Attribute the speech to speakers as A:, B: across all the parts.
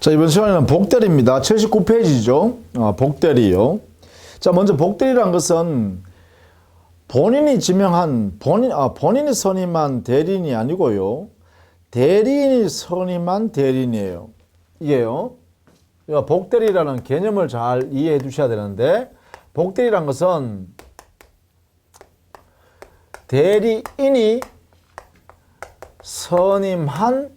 A: 자, 이번 시간에는 복대리입니다. 79페이지죠. 복대리요. 자, 먼저 복대리란 것은 본인이 지명한, 본인이 선임한 대리인이 아니고요. 대리인이 선임한 대리인이에요. 이게요. 복대리라는 개념을 잘 이해해 두셔야 되는데, 복대리란 것은 대리인이 선임한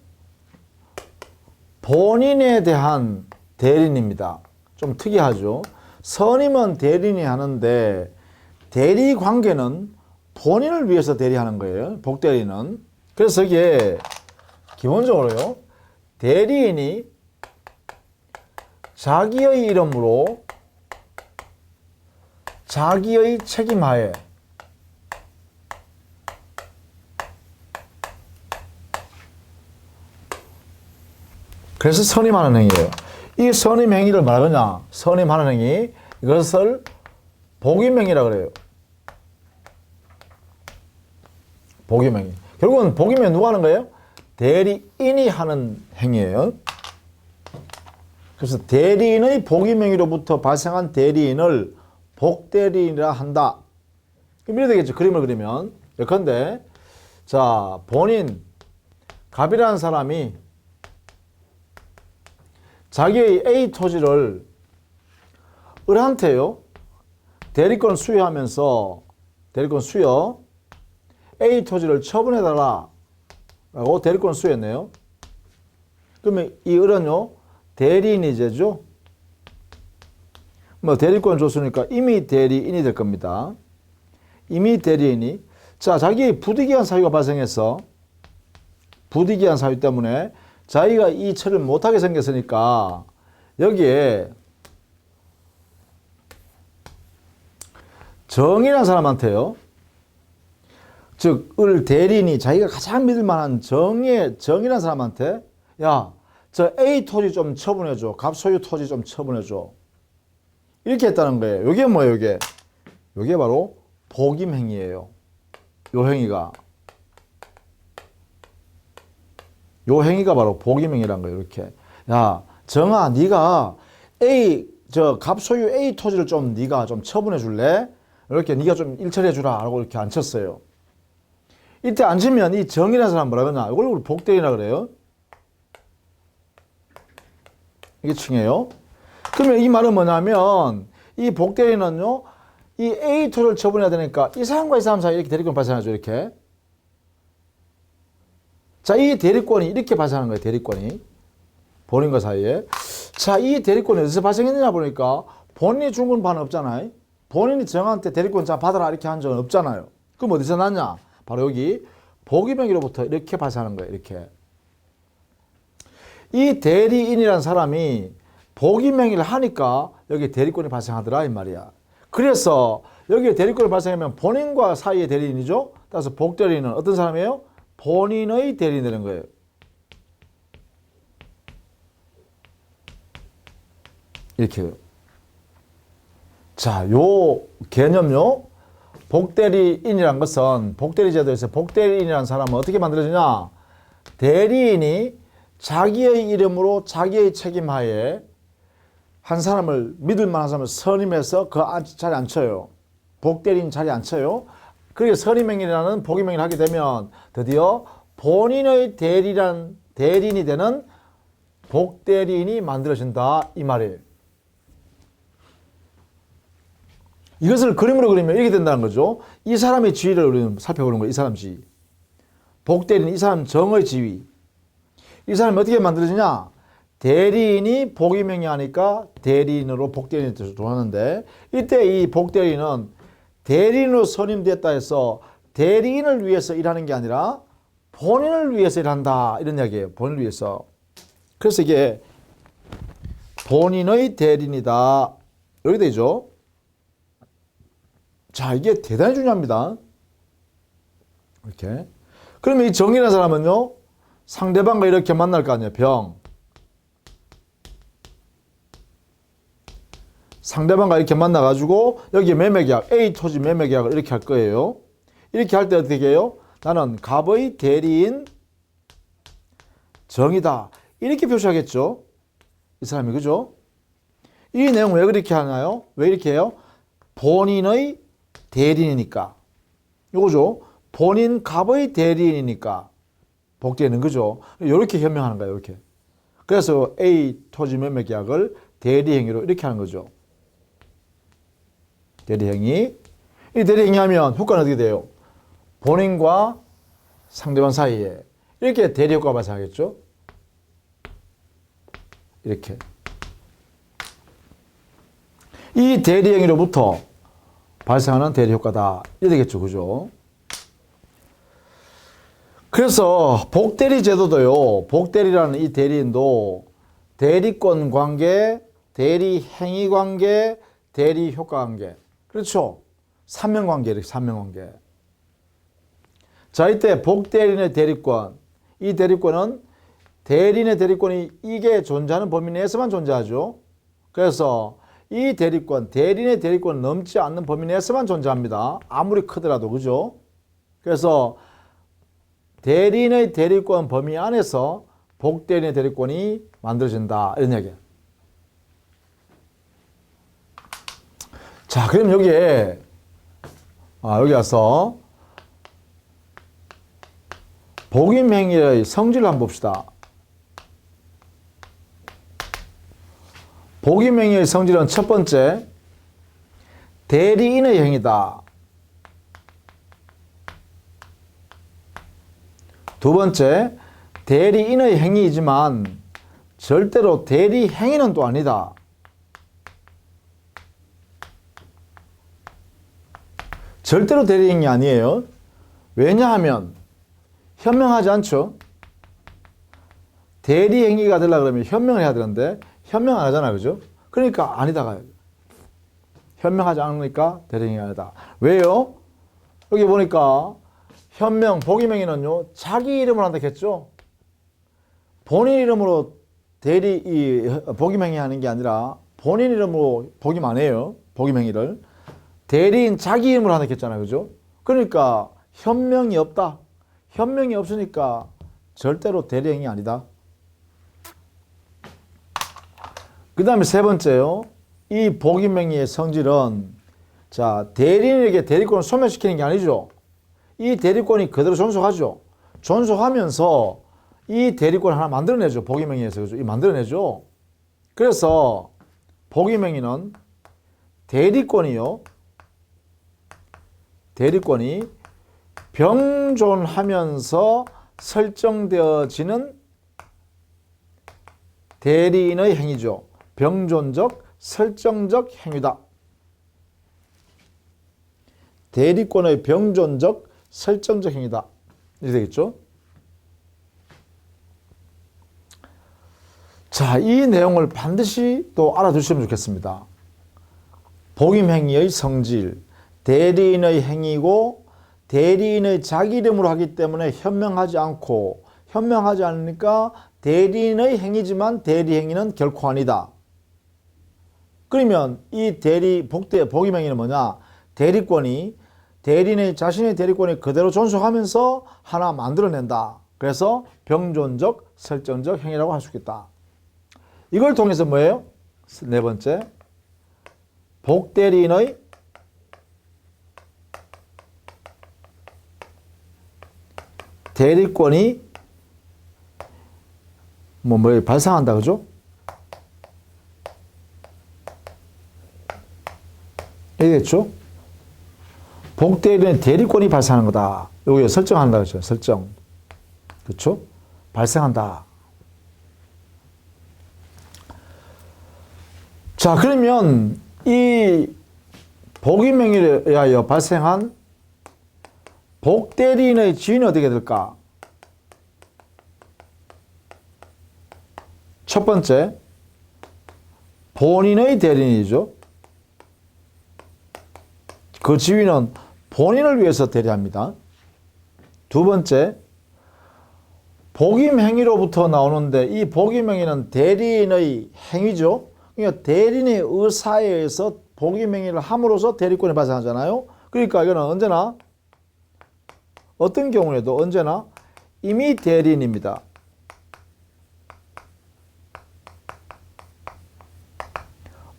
A: 본인에 대한 대리인입니다. 좀 특이하죠. 선임은 대리인이 하는데 대리 관계는 본인을 위해서 대리하는 거예요. 복대리는. 그래서 이게 기본적으로요. 대리인이 자기의 이름으로 자기의 책임하에 그래서 선임하는 행위예요. 이 선임 행위를 말하냐? 선임하는 행위. 이것을 복임행위라고 그래요. 복임행위. 결국은 복임행위 누가 하는 거예요? 대리인이 하는 행위예요. 그래서 대리인의 복임행위로부터 발생한 대리인을 복대리인이라 한다. 이래 되겠죠. 그림을 그리면. 예컨대 자, 본인 갑이라는 사람이 자기의 A 토지를 을한테요. 대리권 수여하면서 대리권 수여 A 토지를 처분해달라 라고 대리권 수여했네요. 그러면 이 을은요. 대리인이 되죠. 뭐 대리권 줬으니까 이미 대리인이 될 겁니다. 이미 대리인이 자, 자기의 부득이한 사유가 발생해서 부득이한 사유 때문에 자기가 이 처리를 못하게 생겼으니까 여기에 정이라는 사람한테요. 즉, 을 대리인이 자기가 가장 믿을 만한 정이라는 사람한테 야, 저 A 토지 좀 처분해줘. 갑소유 토지 좀 처분해줘. 이렇게 했다는 거예요. 이게 뭐예요, 이게? 이게 바로 복임행위예요. 요 행위가. 요 행위가 바로 복임행위란 거예요. 이렇게. 야, 정아, 네가 갑소유 A 토지를 좀 네가 좀 처분해 줄래? 이렇게 네가 좀 일처리해 주라. 라고 이렇게 앉혔어요. 이때 앉으면 이 정이라는 사람 뭐라 그러냐? 이걸 우리 복대리라 그래요. 이게 칭해요. 그러면 이 말은 뭐냐면 이 복대리는요. 이 A 토지를 처분해야 되니까 이 사람과 이 사람 사이에 이렇게 대리권 발생하죠. 이렇게. 자, 이 대리권이 이렇게 발생하는 거예요. 대리권이. 본인과 사이에. 자, 이 대리권이 어디서 발생했느냐 보니까 본인이 준 건 바는 없잖아요. 본인이 정한테 대리권 자 받아라 이렇게 한 적은 없잖아요. 그럼 어디서 났냐? 바로 여기 복임행위로부터 이렇게 발생하는 거예요. 이렇게. 이 대리인이라는 사람이 복임행위를 하니까 여기 대리권이 발생하더라 이 말이야. 그래서 여기에 대리권이 발생하면 본인과 사이의 대리인이죠. 따라서 복대리인은 어떤 사람이에요? 본인의 대리인이 되는 거예요. 이렇게요. 자, 요 개념요. 복대리인이란 것은 복대리 제도에서 복대리인이라는 사람은 어떻게 만들어지냐? 대리인이 자기의 이름으로 자기의 책임하에 한 사람을 믿을 만한 사람을 선임해서 그 자리에 앉혀요. 복대리인 자리에 앉혀요. 그리고 선임행위라는 복임행위를 하게 되면 드디어 본인의 대리인이 되는 복대리인이 만들어진다 이 말이에요. 이것을 그림으로 그리면 이렇게 된다는 거죠. 이 사람의 지위를 우리는 살펴보는 거예요. 이 사람 지위. 복대리인, 이 사람 정의 지위. 이 사람이 어떻게 만들어지냐? 대리인이 복임행위 하니까 대리인으로 복대리인이 들어가는데 이때 이 복대리인은 대리인으로 선임됐다 해서 대리인을 위해서 일하는 게 아니라 본인을 위해서 일한다. 이런 이야기예요. 본인을 위해서. 그래서 이게 본인의 대리인이다. 여기 되죠. 자, 이게 대단히 중요합니다. 이렇게. 그러면 이 정이라는 사람은요. 상대방과 이렇게 만날 거 아니에요. 병. 상대방과 이렇게 만나가지고 여기 매매계약, A 토지 매매계약을 이렇게 할 거예요. 이렇게 할 때 어떻게 해요? 나는 갑의 대리인 정이다. 이렇게 표시하겠죠. 이 사람이, 그죠? 이 내용 왜 그렇게 하나요? 왜 이렇게 해요? 본인의 대리인이니까. 이거죠. 본인 갑의 대리인이니까 복대리는, 그죠? 이렇게 현명하는 거예요. 이렇게. 그래서 A 토지 매매 계약을 대리행위로 이렇게 하는 거죠. 대리행위. 이 대리행위 하면 효과는 어떻게 돼요? 본인과 상대방 사이에 이렇게 대리 효과가 발생하겠죠. 이렇게. 이 대리행위로부터 발생하는 대리 효과다. 이래 되겠죠. 그죠? 그래서 복대리 제도도요. 복대리라는 이 대리인도 대리권 관계, 대리 행위 관계, 대리 효과 관계. 그렇죠? 3명 관계, 이렇게 3명 관계. 자, 이때 복대리인의 대리권. 이 대리권은 대리인의 대리권이 이게 존재하는 범위 내에서만 존재하죠. 그래서 이 대리권, 대리인의 대리권은 넘지 않는 범위 내에서만 존재합니다. 아무리 크더라도, 그죠? 그래서 대리인의 대리권 범위 안에서 복대리인의 대리권이 만들어진다. 이런 얘기예요. 자, 그럼 여기에, 여기 와서 복임행위의 성질을 한번 봅시다. 복임행위의 성질은 첫 번째, 대리인의 행위다. 두 번째, 대리인의 행위이지만 절대로 대리 행위는 또 아니다. 절대로 대리 행위 아니에요. 왜냐하면 현명하지 않죠. 대리 행위가 되려고 그러면 현명을 해야 되는데 현명 안 하잖아요. 그죠? 그러니까 아니다가 현명하지 않으니까 대리 행위가 아니다. 왜요? 여기 보니까 현명, 복임행위는요, 자기 이름을 한다 했죠? 본인 이름으로 복임행위 하는 게 아니라 본인 이름으로 복임 안 해요. 복임행위를. 대리인 자기 이름으로 한다 했잖아요. 그죠? 그러니까 현명이 없다. 현명이 없으니까 절대로 대리행위 아니다. 그 다음에 세 번째요. 이 복임행위의 성질은, 자, 대리인에게 대리권을 소멸시키는 게 아니죠. 이 대리권이 그대로 존속하죠. 존속하면서 이 대리권을 하나 만들어내죠. 복임행위에서. 그죠? 이 만들어내죠. 그래서 복임행위는 대리권이 병존하면서 설정되어지는 대리인의 행위죠. 병존적, 설정적 행위다. 대리권의 병존적, 설정적 행위다. 이렇게 되겠죠? 자, 이 내용을 반드시 또 알아두시면 좋겠습니다. 복임행위의 성질, 대리인의 행위고 대리인의 자기 이름으로 하기 때문에 현명하지 않고, 현명하지 않으니까 대리인의 행위지만 대리행위는 결코 아니다. 그러면 이 복임행위는 뭐냐? 대리인의 자신의 대리권이 그대로 존속하면서 하나 만들어낸다. 그래서 병존적, 설정적 행위라고 할 수 있겠다. 이걸 통해서 뭐예요? 네 번째, 복대리인의 대리권이 발생한다. 그죠? 알겠죠? 복대리인의 대리권이 발생하는 거다. 여기 설정한다. 그죠? 설정. 그렇죠? 발생한다. 자, 그러면 이 복임행위에 의하여 발생한 복대리인의 지위는 어떻게 될까? 첫 번째, 본인의 대리인이죠. 그 지위는 본인을 위해서 대리합니다. 두 번째, 복임행위로부터 나오는데 이 복임행위는 대리인의 행위죠. 그러니까 대리인의 의사에 의해서 복임행위를 함으로써 대리권이 발생하잖아요. 그러니까 이거는 언제나 어떤 경우에도 언제나 이미 대리인입니다.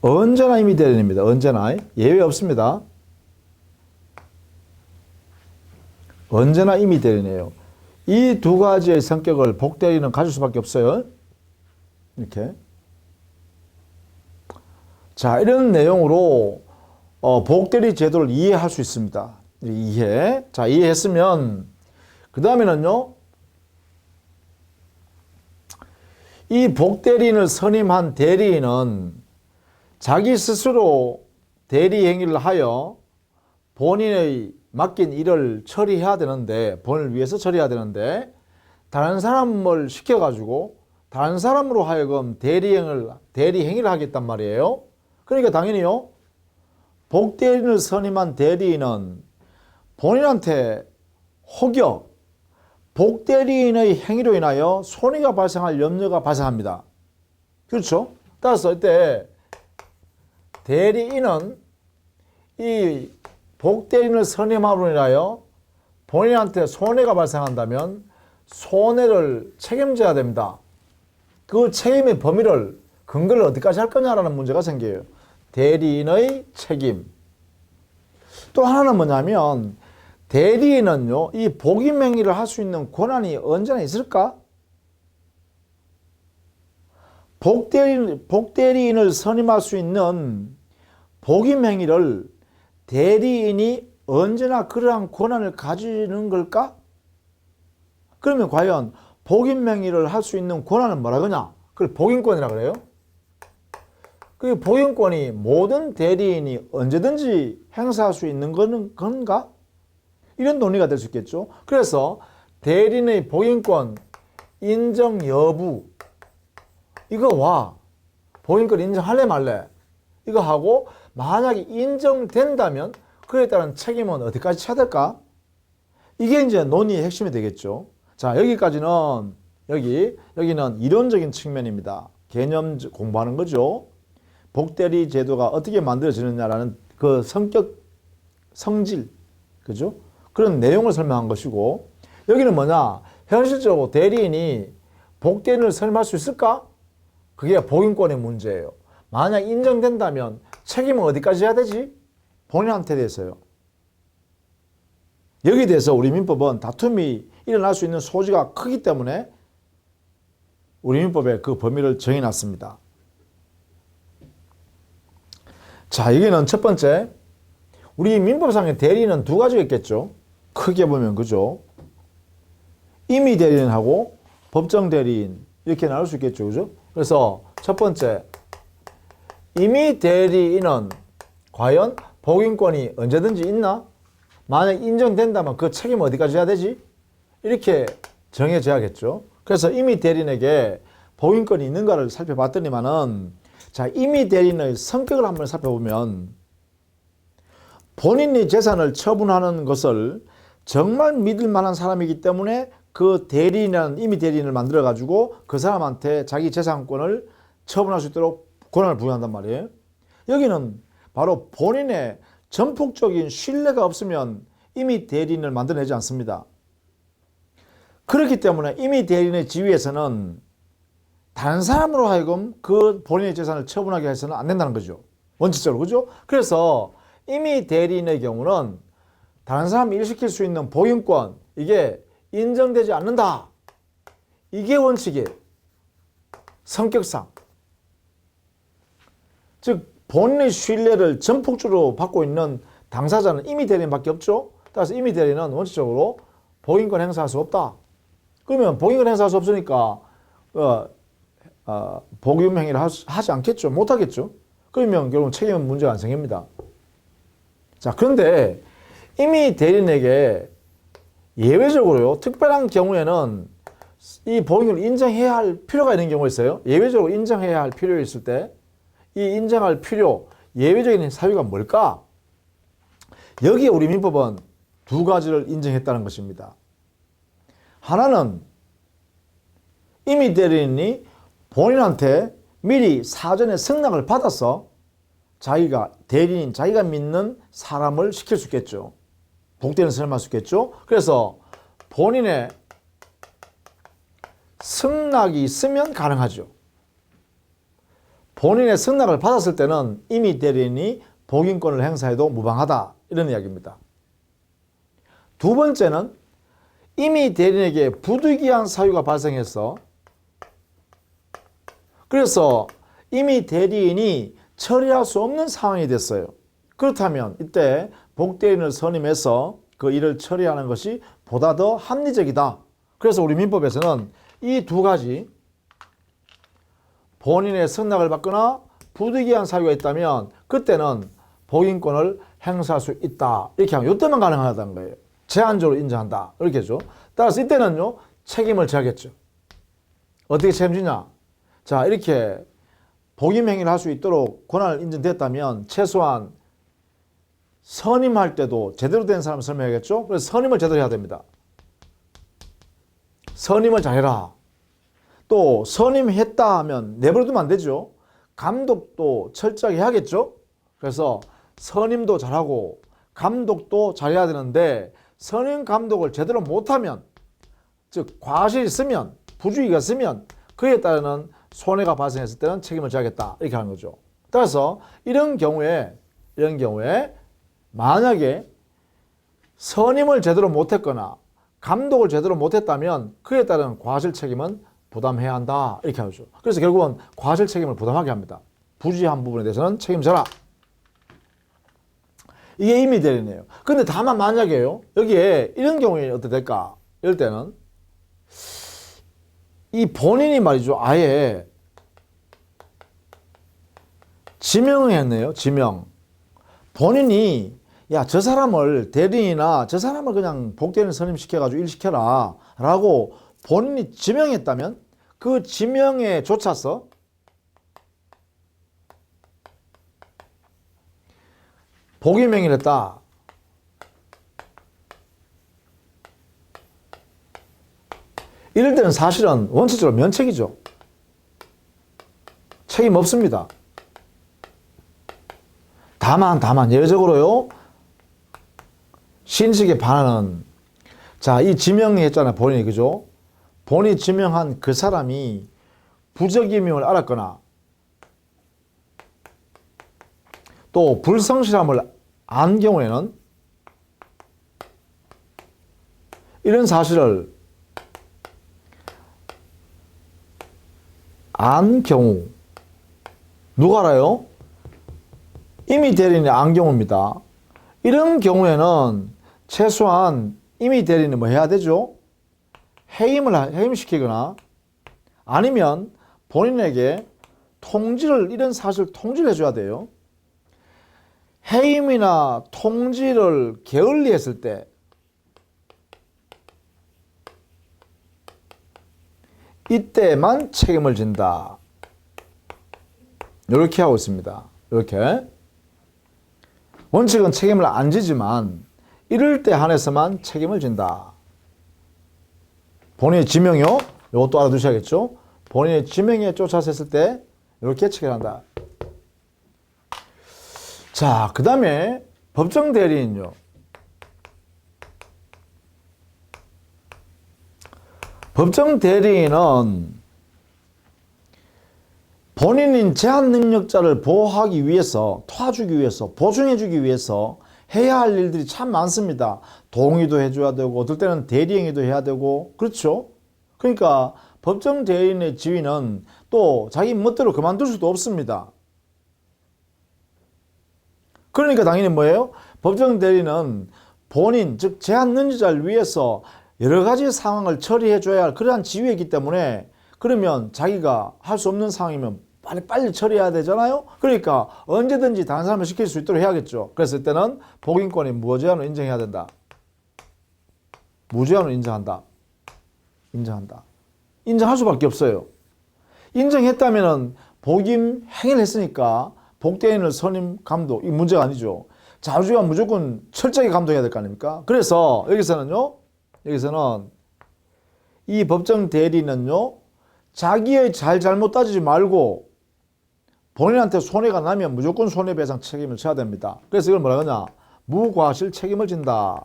A: 언제나 임의 대리인입니다. 언제나. 예외 없습니다. 언제나 임의 대리인이에요. 이 두 가지의 성격을 복대리인은 가질 수밖에 없어요. 이렇게. 자, 이런 내용으로 복대리 제도를 이해할 수 있습니다. 이해. 자, 이해했으면 그 다음에는요. 이 복대리인을 선임한 대리인은 자기 스스로 대리 행위를 하여 본인의 맡긴 일을 처리해야 되는데, 본인을 위해서 처리해야 되는데, 다른 사람을 시켜가지고 다른 사람으로 하여금 대리 행위를 하겠단 말이에요. 그러니까 당연히요, 복대리인을 선임한 대리인은 본인한테 혹여 복대리인의 행위로 인하여 손해가 발생할 염려가 발생합니다. 그렇죠? 따라서 이때 대리인은 이 복대리인을 선임함으로 인하여 본인한테 손해가 발생한다면 손해를 책임져야 됩니다. 그 책임의 범위를, 근거를 어디까지 할 거냐라는 문제가 생겨요. 대리인의 책임. 또 하나는 뭐냐면 대리인은요, 이 복임 행위를 할 수 있는 권한이 언제나 있을까? 복대리인을 선임할 수 있는 복임 행위를 대리인이 언제나 그러한 권한을 가지는 걸까? 그러면 과연 복임 행위를 할 수 있는 권한은 뭐라 그러냐? 그걸 복임권이라 그래요. 그 복임권이 모든 대리인이 언제든지 행사할 수 있는 건가? 이런 논리가 될 수 있겠죠. 그래서 대리인의 복임권 인정 여부, 이거와 복임권 인정할래 말래, 이거 하고 만약에 인정된다면 그에 따른 책임은 어디까지 쳐야 될까? 이게 이제 논의의 핵심이 되겠죠. 자, 여기까지는 여기는 이론적인 측면입니다. 개념 공부하는 거죠. 복대리 제도가 어떻게 만들어지느냐라는 그 성격, 성질, 그죠? 그런 내용을 설명한 것이고, 여기는 뭐냐? 현실적으로 대리인이 복대리인을 선임할 수 있을까? 그게 복임권의 문제예요. 만약 인정된다면 책임은 어디까지 해야 되지? 본인한테 대해서요. 여기에 대해서 우리 민법은 다툼이 일어날 수 있는 소지가 크기 때문에 우리 민법에 그 범위를 정해놨습니다. 자, 여기는 첫 번째, 우리 민법상의 대리인은 두 가지가 있겠죠. 크게 보면, 그죠? 임의 대리인하고 법정 대리인, 이렇게 나눌 수 있겠죠. 그죠? 그래서 첫 번째, 임의 대리인은 과연 복임권이 언제든지 있나? 만약 인정된다면 그 책임 어디까지 해야 되지? 이렇게 정해져야겠죠. 그래서 임의 대리인에게 복임권이 있는가를 살펴봤더니만은, 자, 임의 대리인의 성격을 한번 살펴보면 본인의 재산을 처분하는 것을 정말 믿을 만한 사람이기 때문에 그 대리인이라는 임의 대리인을 만들어 가지고 그 사람한테 자기 재산권을 처분할 수 있도록 권한을 부여한단 말이에요. 여기는 바로 본인의 전폭적인 신뢰가 없으면 임의 대리인을 만들어내지 않습니다. 그렇기 때문에 임의 대리인의 지위에서는 다른 사람으로 하여금 그 본인의 재산을 처분하게 해서는 안 된다는 거죠. 원칙적으로. 그죠? 그래서 임의 대리인의 경우는 다른 사람 일시킬 수 있는 복임권, 이게 인정되지 않는다. 이게 원칙이에요. 성격상. 즉 본인의 신뢰를 전폭적으로 받고 있는 당사자는 임의 대리인밖에 없죠. 따라서 임의 대리인은 원칙적으로 복임권 행사할 수 없다. 그러면 복임권 행사할 수 없으니까 복임 행위를 하지 않겠죠. 못하겠죠. 그러면 결국 책임 문제가 안 생깁니다. 자, 그런데 임의 대리인에게 예외적으로요, 특별한 경우에는 이 복임을 인정해야 할 필요가 있는 경우가 있어요. 예외적으로 인정해야 할 필요가 있을 때, 이 인정할 필요, 예외적인 사유가 뭘까? 여기에 우리 민법은 두 가지를 인정했다는 것입니다. 하나는 임의 대리인이 본인한테 미리 사전에 승낙을 받아서 자기가 대리인, 자기가 믿는 사람을 시킬 수 있겠죠. 복대리인을 선임할 수 있겠죠. 그래서 본인의 승낙이 있으면 가능하죠. 본인의 승낙을 받았을 때는 임의 대리인이 복인권을 행사해도 무방하다. 이런 이야기입니다. 두 번째는 임의 대리인에게 부득이한 사유가 발생해서 그래서 임의 대리인이 처리할 수 없는 상황이 됐어요. 그렇다면 이때 복대리인을 선임해서 그 일을 처리하는 것이 보다 더 합리적이다. 그래서 우리 민법에서는 이 두 가지 본인의 승낙을 받거나 부득이한 사유가 있다면 그때는 복인권을 행사할 수 있다. 이렇게 하면 이때만 가능하다는 거예요. 제한적으로 인정한다. 이렇게 죠. 따라서 이때는요, 책임을 져야겠죠. 어떻게 책임지냐? 자, 이렇게 복임 행위를 할 수 있도록 권한을 인정됐다면 최소한 선임할 때도 제대로 된 사람을 선임해야겠죠? 그래서 선임을 제대로 해야 됩니다. 선임을 잘해라. 또 선임했다 하면 내버려두면 안 되죠. 감독도 철저하게 해야겠죠. 그래서 선임도 잘하고 감독도 잘해야 되는데 선임 감독을 제대로 못하면, 즉 과실이 있으면, 부주의가 있으면 그에 따르는 손해가 발생했을 때는 책임을 져야겠다. 이렇게 하는 거죠. 따라서 이런 경우에 만약에 선임을 제대로 못했거나 감독을 제대로 못했다면 그에 따른 과실 책임은 부담해야 한다. 이렇게 하죠. 그래서 결국은 과실 책임을 부담하게 합니다. 부주의한 부분에 대해서는 책임져라. 이게 임의 대리네요. 근데 다만 만약에요, 여기에 이런 경우에 어떻게 될까? 이럴 때는 이 본인이 말이죠, 아예 지명을 했네요. 지명. 본인이 야, 저 사람을 대리인이나 저 사람을 그냥 복대리인 선임시켜가지고 일 시켜라 라고 본인이 지명했다면 그 지명에 쫓아서 복임 행위를 했다. 이럴 때는 사실은 원칙적으로 면책이죠. 책임 없습니다. 다만 예외적으로요, 신식에 반하는, 자, 이 지명이 했잖아요. 본인이, 그죠? 본인이 지명한 그 사람이 부적임임을 알았거나 또 불성실함을 안 경우에는 이런 사실을 안 경우, 누가 알아요? 임의 대리인이 안 경우입니다. 이런 경우에는 최소한 임의 대리인이 뭐 해야 되죠? 해임시키거나 아니면 본인에게 이런 사실을 통지를 해줘야 돼요. 해임이나 통지를 게을리했을 때 이때만 책임을 진다. 이렇게 하고 있습니다. 이렇게. 원칙은 책임을 안 지지만 이럴 때 한해서만 책임을 진다. 본인의 지명이요. 이것도 알아두셔야겠죠. 본인의 지명에 쫓아서 했을 때 이렇게 체결한다. 자, 그 다음에 법정 대리인요. 법정 대리인은 본인인 제한 능력자를 보호하기 위해서, 도와주기 위해서, 보증해주기 위해서 해야 할 일들이 참 많습니다. 동의도 해줘야 되고 어떨 때는 대리행위도 해야 되고, 그렇죠? 그러니까 법정 대리인의 지위는 또 자기 멋대로 그만둘 수도 없습니다. 그러니까 당연히 뭐예요? 법정 대리인은 본인, 즉 제한 능력자를 위해서 여러 가지 상황을 처리해줘야 할 그러한 지위이기 때문에, 그러면 자기가 할 수 없는 상황이면 빨리 처리해야 되잖아요. 그러니까 언제든지 다른 사람을 시킬 수 있도록 해야겠죠. 그랬을 때는 복인권이 무제한으로 인정해야 된다. 무제한으로 인정한다. 인정할 수밖에 없어요. 인정했다면은 복임 행위를 했으니까 복대리인을 선임 감독, 이 문제가 아니죠. 자주가 무조건 철저하게 감독해야 될 거 아닙니까? 그래서 여기서는 이 법정 대리는요, 자기의 잘못 따지지 말고 본인한테 손해가 나면 무조건 손해배상 책임을 져야 됩니다. 그래서 이걸 뭐라 하냐? 무과실 책임을 진다.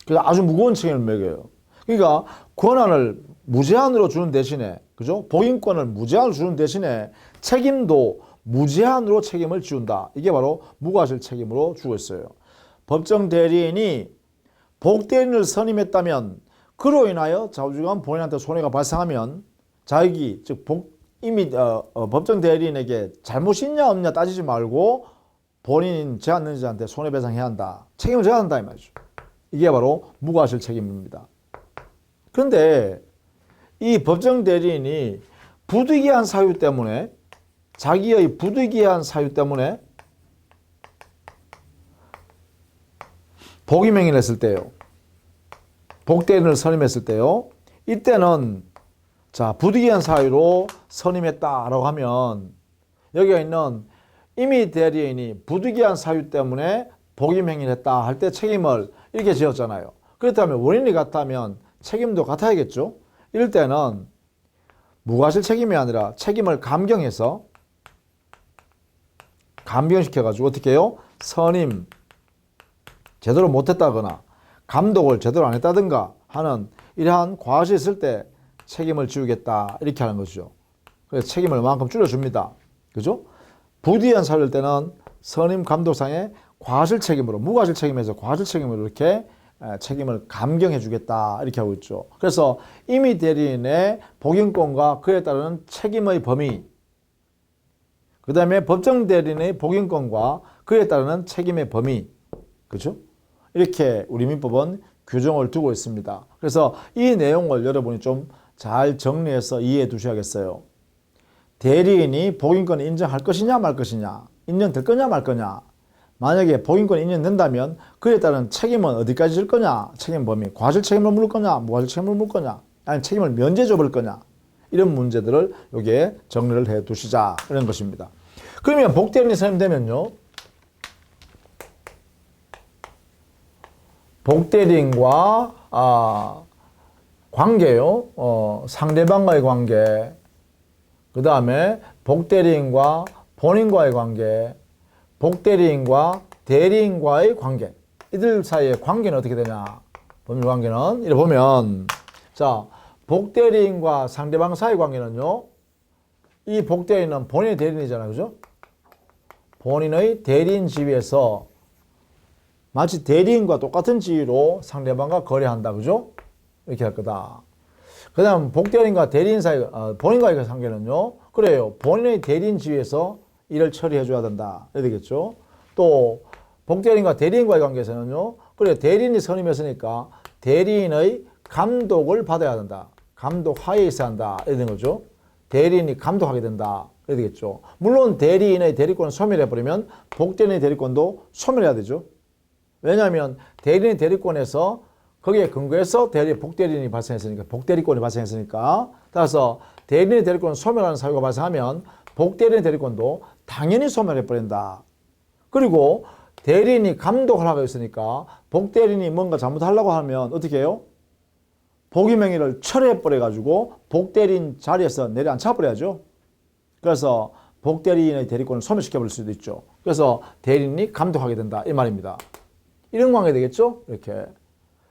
A: 그래서 아주 무거운 책임을 매겨요. 그러니까 권한을 무제한으로 주는 대신에, 그죠? 복인권을 무제한으로 주는 대신에 책임도 무제한으로 책임을 지운다. 이게 바로 무과실 책임으로 주고 있어요. 법정 대리인이 복대리인을 선임했다면 그로 인하여 좌우지간 본인한테 손해가 발생하면 자기, 즉 이미 법정 대리인에게 잘못이 있냐 없냐 따지지 말고 본인 제안는지한테 손해배상해야 한다. 책임을 져야 한다 이 말이죠. 이게 바로 무과실 책임입니다. 그런데 이 법정 대리인이 부득이한 사유 때문에, 자기의 부득이한 사유 때문에 복임행위를 했을 때요. 복대리인을 선임했을 때요. 이때는 자, 부득이한 사유로 선임했다라고 하면 여기가 있는 임의 대리인이 부득이한 사유 때문에 복임행위를 했다 할 때 책임을 이렇게 지었잖아요. 그렇다면 원인이 같다면 책임도 같아야겠죠. 이럴 때는 무과실 책임이 아니라 책임을 감경시켜가지고 어떻게 해요? 선임 제대로 못했다거나 감독을 제대로 안 했다든가 하는 이러한 과실이 있을 때 책임을 지우겠다 이렇게 하는 거죠. 그래서 책임을 얼마만큼 줄여줍니다. 그죠? 부득이한 사유일 때는 선임 감독상의 과실 책임으로, 무과실 책임에서 과실 책임으로 이렇게 책임을 감경해 주겠다 이렇게 하고 있죠. 그래서 임의 대리인의 복인권과 그에 따르는 책임의 범위, 그 다음에 법정 대리인의 복인권과 그에 따르는 책임의 범위, 그렇죠? 이렇게 우리 민법은 규정을 두고 있습니다. 그래서 이 내용을 여러분이 좀 잘 정리해서 이해해 두셔야겠어요. 대리인이 복인권을 인정할 것이냐 말 것이냐, 인정될 거냐 말 거냐, 만약에 복인권이 인정된다면 그에 따른 책임은 어디까지 질 거냐, 책임 범위, 과실 책임을 물을 거냐, 무과실 책임을 물을 거냐, 아니면 책임을 면제줘 버릴 거냐, 이런 문제들을 여기에 정리를 해 두시자 이런 것입니다. 그러면 복대리인이 선임되면요, 복대리인과 관계요, 상대방과의 관계, 그 다음에 복대리인과 본인과의 관계, 복대리인과 대리인과의 관계, 이들 사이의 관계는 어떻게 되냐? 법률 관계는 이렇게 보면, 자, 복대리인과 상대방 사이 관계는요, 이 복대리인은 본인의 대리인이잖아요, 그죠? 본인의 대리인 지위에서 마치 대리인과 똑같은 지위로 상대방과 거래한다, 그죠? 이렇게 할 거다. 그 다음 복대리인과 대리인 사이, 본인과의 관계는요, 그래요. 본인의 대리인 지위에서 일을 처리해 줘야 된다. 이래야 되겠죠. 또 복대리인과 대리인과의 관계에서는요, 그래 대리인이 선임했으니까 대리인의 감독을 받아야 된다. 감독 하에 있어야 한다. 이래 된 거죠. 대리인이 감독하게 된다. 이래 되겠죠. 물론 대리인의 대리권을 소멸해버리면 복대리인의 대리권도 소멸해야 되죠. 왜냐하면 대리인의 대리권에서 거기에 근거해서 복대리인이 발생했으니까, 복대리권이 발생했으니까, 따라서 대리인의 대리권을 소멸하는 사유가 발생하면 복대리인의 대리권도 당연히 소멸해버린다. 그리고 대리인이 감독을 하고 있으니까 복대리인이 뭔가 잘못하려고 하면 어떻게 해요? 복임행위를 철회해버려가지고 복대리인 자리에서 내려앉혀버려야죠. 그래서 복대리인의 대리권을 소멸시켜버릴 수도 있죠. 그래서 대리인이 감독하게 된다 이 말입니다. 이런 관계 되겠죠? 이렇게.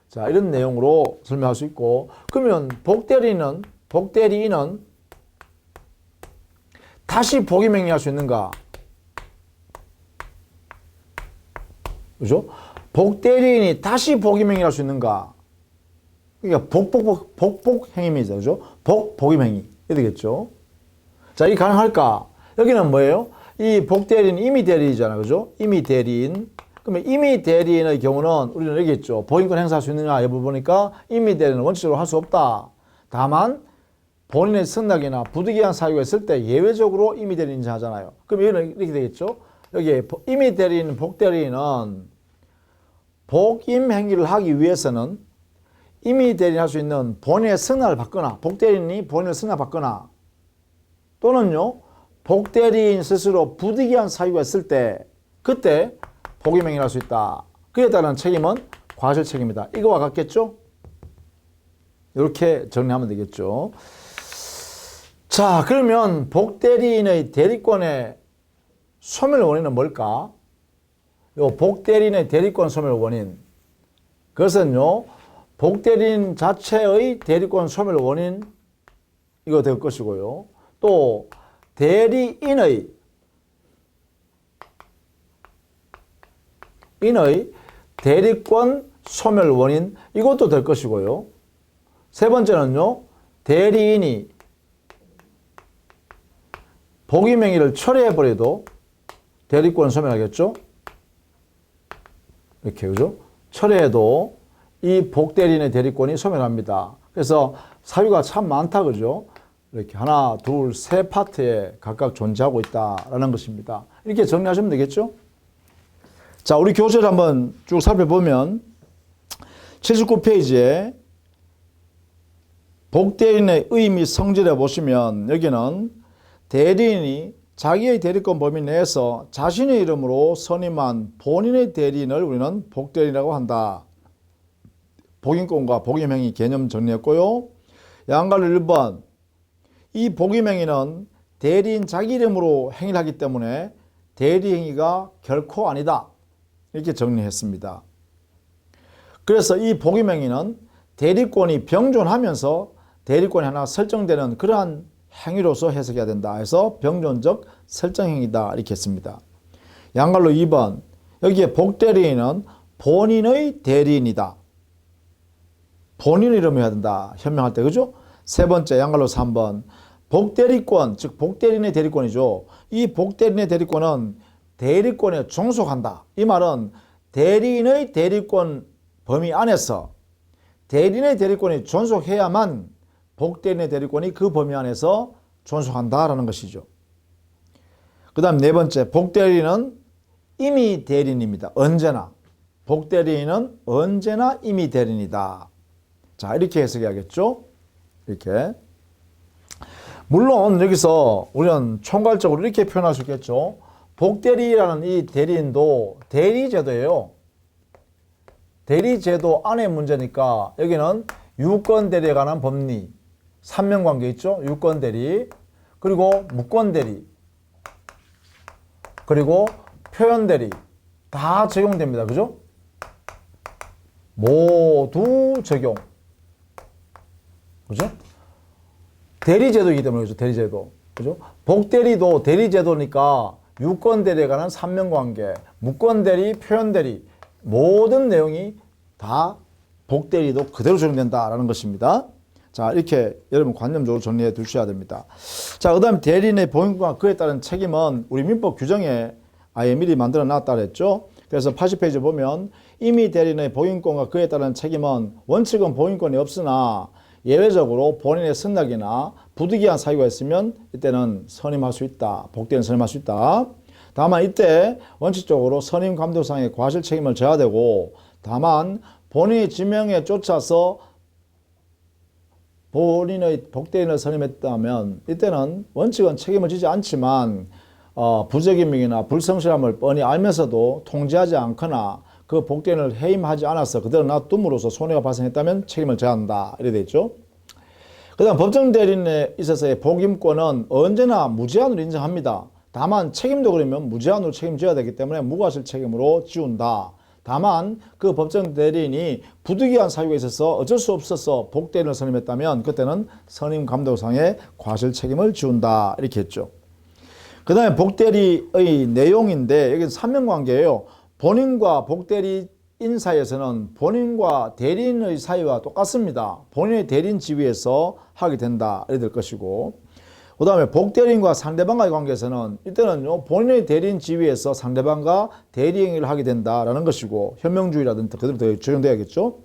A: 자, 이런 내용으로 설명할 수 있고, 그러면 복대리인은 다시 복임행위할 수 있는가? 그죠? 복대리인이 다시 복임행위할 수 있는가? 그러니까 복행위이죠. 그죠? 복임행위. 이렇게 되겠죠? 자, 이게 가능할까? 여기는 뭐예요? 이 복대리인 임의 대리인이잖아요. 그죠? 임의 대리인. 그러면 임의 대리인의 경우는 우리는 여기 있죠. 복인권 행사할 수 있느냐 여부 보니까 임의 대리인은 원칙적으로 할 수 없다. 다만 본인의 승낙이나 부득이한 사유가 있을 때 예외적으로 임의 대리인 인정하잖아요. 그럼 여기는 이렇게 되겠죠. 여기 임의 대리인, 복대리인은 복임 행위를 하기 위해서는 임의 대리인 할 수 있는 본인의 승낙을 받거나, 복대리인이 본인의 승낙을 받거나, 또는요 복대리인 스스로 부득이한 사유가 있을 때 그때 복임행위를 할 수 있다. 그에 따른 책임은 과실 책임이다. 이거와 같겠죠? 이렇게 정리하면 되겠죠. 자, 그러면 복대리인의 대리권의 소멸 원인은 뭘까? 요 복대리인의 대리권 소멸 원인. 그것은요, 복대리인 자체의 대리권 소멸 원인 이거 될 것이고요. 또 대리인의 대리권 소멸 원인 이것도 될 것이고요. 세 번째는요. 대리인이 복위명의를 철회해버려도 대리권 소멸하겠죠. 이렇게 그죠? 철회해도 이 복대리인의 대리권이 소멸합니다. 그래서 사유가 참 많다 그죠? 이렇게 하나, 둘, 세 파트에 각각 존재하고 있다라는 것입니다. 이렇게 정리하시면 되겠죠? 자, 우리 교재를 한번 쭉 살펴보면 79페이지에 복대리인의 의 및 성질에 보시면 여기는 대리인이 자기의 대리권 범위 내에서 자신의 이름으로 선임한 본인의 대리인을 우리는 복대리인이라고 한다. 복인권과 복임행위 개념 정리했고요. 양갈로 1번 이 복임행위는 대리인 자기 이름으로 행위를 하기 때문에 대리행위가 결코 아니다. 이렇게 정리했습니다. 그래서 이 복임행위는 대리권이 병존하면서 대리권이 하나 설정되는 그러한 행위로서 해석해야 된다 해서 병존적 설정행위다 이렇게 했습니다. 양갈로 2번 여기에 복대리인은 본인의 대리인이다. 본인 이름을 해야 된다. 현명할 때 그죠? 세 번째 양갈로 3번 복대리권 즉 복대리인의 대리권이죠. 이 복대리인의 대리권은 대리권에 종속한다. 이 말은 대리인의 대리권 범위 안에서 대리인의 대리권이 존속해야만 복대리인의 대리권이 그 범위 안에서 존속한다라는 것이죠. 그 다음 네 번째 복대리인은 임의 대리인입니다. 언제나 복대리인은 언제나 임의 대리인이다. 자 이렇게 해석해야겠죠. 이렇게 물론 여기서 우리는 총괄적으로 이렇게 표현할 수 있겠죠. 복대리라는 이 대리인도 대리제도예요. 대리제도 안의 문제니까 여기는 유권대리에 관한 법리, 삼명관계 있죠? 유권대리, 그리고 무권대리, 그리고 표현대리 다 적용됩니다. 그죠? 모두 적용. 그죠? 대리제도이기 때문에 그죠? 대리제도. 그죠? 복대리도 대리제도니까 유권대리에 관한 삼명관계, 무권대리, 표현대리 모든 내용이 다 복대리도 그대로 적용된다라는 것입니다. 자, 이렇게 여러분 관념적으로 정리해 두셔야 됩니다. 자, 그 다음 대리인의 보행과 그에 따른 책임은 우리 민법 규정에 아예 미리 만들어 놨다 그랬죠. 그래서 80페이지 보면 이미 대리인의 보행권과 그에 따른 책임은 원칙은 보행권이 없으나 예외적으로 본인의 승낙이나 부득이한 사유가 있으면 이때는 선임할 수 있다. 복대리인 선임할 수 있다. 다만 이때 원칙적으로 선임 감독상의 과실 책임을 져야 되고 다만 본인의 지명에 쫓아서 본인의 복대리인을 선임했다면 이때는 원칙은 책임을 지지 않지만 부적임이나 불성실함을 뻔히 알면서도 통지하지 않거나 그 복대리인을 해임하지 않아서 그대로 놔둠으로써 손해가 발생했다면 책임을 져야 한다. 이래 돼 있죠. 그 다음 법정대리인에 있어서의 복임권은 언제나 무제한으로 인정합니다. 다만 책임도 그러면 무제한으로 책임져야 되기 때문에 무과실 책임으로 지운다. 다만 그 법정 대리인이 부득이한 사유가 있어서 어쩔 수 없어서 복대리인을 선임했다면 그때는 선임 감독상의 과실 책임을 지운다. 이렇게 했죠. 그 다음에 복대리의 내용인데 여기는 삼명관계예요. 본인과 복대리인 사이에서는 본인과 대리인의 사이와 똑같습니다. 본인의 대리인 지위에서 하게 된다. 이래 될 것이고 그 다음에 복대리인과 상대방과의 관계에서는 이때는요 본인의 대리인 지위에서 상대방과 대리행위를 하게 된다라는 것이고 현명주의라든지 그대로 적용돼야겠죠.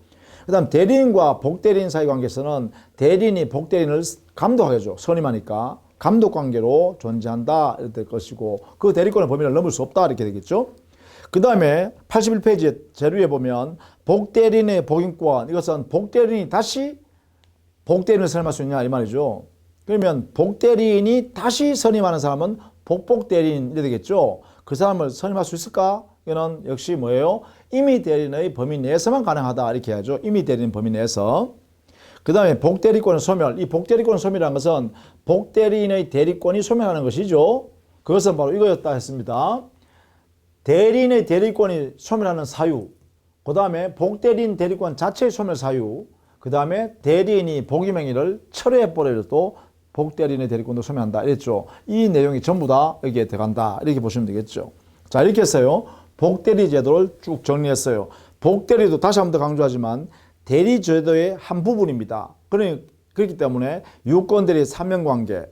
A: 그 다음 대리인과 복대리인 사이 관계에서는 대리인이 복대리인을 감독하겠죠. 선임하니까 감독관계로 존재한다 이렇게 될 것이고 그 대리권의 범위를 넘을 수 없다 이렇게 되겠죠. 그 다음에 81페이지 제류에 보면 복대리인의 복임권 이것은 복대리인이 다시 복대리인을 선임할 수 있냐 이 말이죠. 그러면 복대리인이 다시 선임하는 사람은 복복대리인 이래 되겠죠. 그 사람을 선임할 수 있을까? 이거는 역시 뭐예요? 임의 대리인의 범위 내에서만 가능하다 이렇게 해야죠. 임의 대리인 범위 내에서. 그 다음에 복대리권의 소멸. 이 복대리권의 소멸이라는 것은 복대리인의 대리권이 소멸하는 것이죠. 그것은 바로 이거였다 했습니다. 대리인의 대리권이 소멸하는 사유. 그 다음에 복대리인 대리권 자체의 소멸 사유, 그 다음에 대리인이 복임행위를 철회해버려도 복대리인의 대리권도 소멸한다 이랬죠. 이 내용이 전부 다 여기에 들어간다 이렇게 보시면 되겠죠. 자, 이렇게 했어요. 복대리 제도를 쭉 정리했어요. 복대리도 다시 한 번 더 강조하지만 대리 제도의 한 부분입니다. 그렇기 때문에 유권대리 사명관계,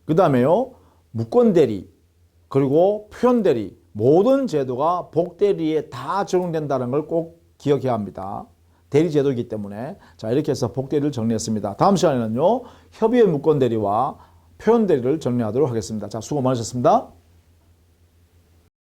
A: 그 다음에요 무권대리, 그리고 표현대리, 모든 제도가 복대리에 다 적용된다는 걸 꼭 기억해야 합니다. 대리 제도이기 때문에. 자, 이렇게 해서 복대리를 정리했습니다. 다음 시간에는요 협의의 무권대리와 표현대리를 정리하도록 하겠습니다. 자, 수고 많으셨습니다.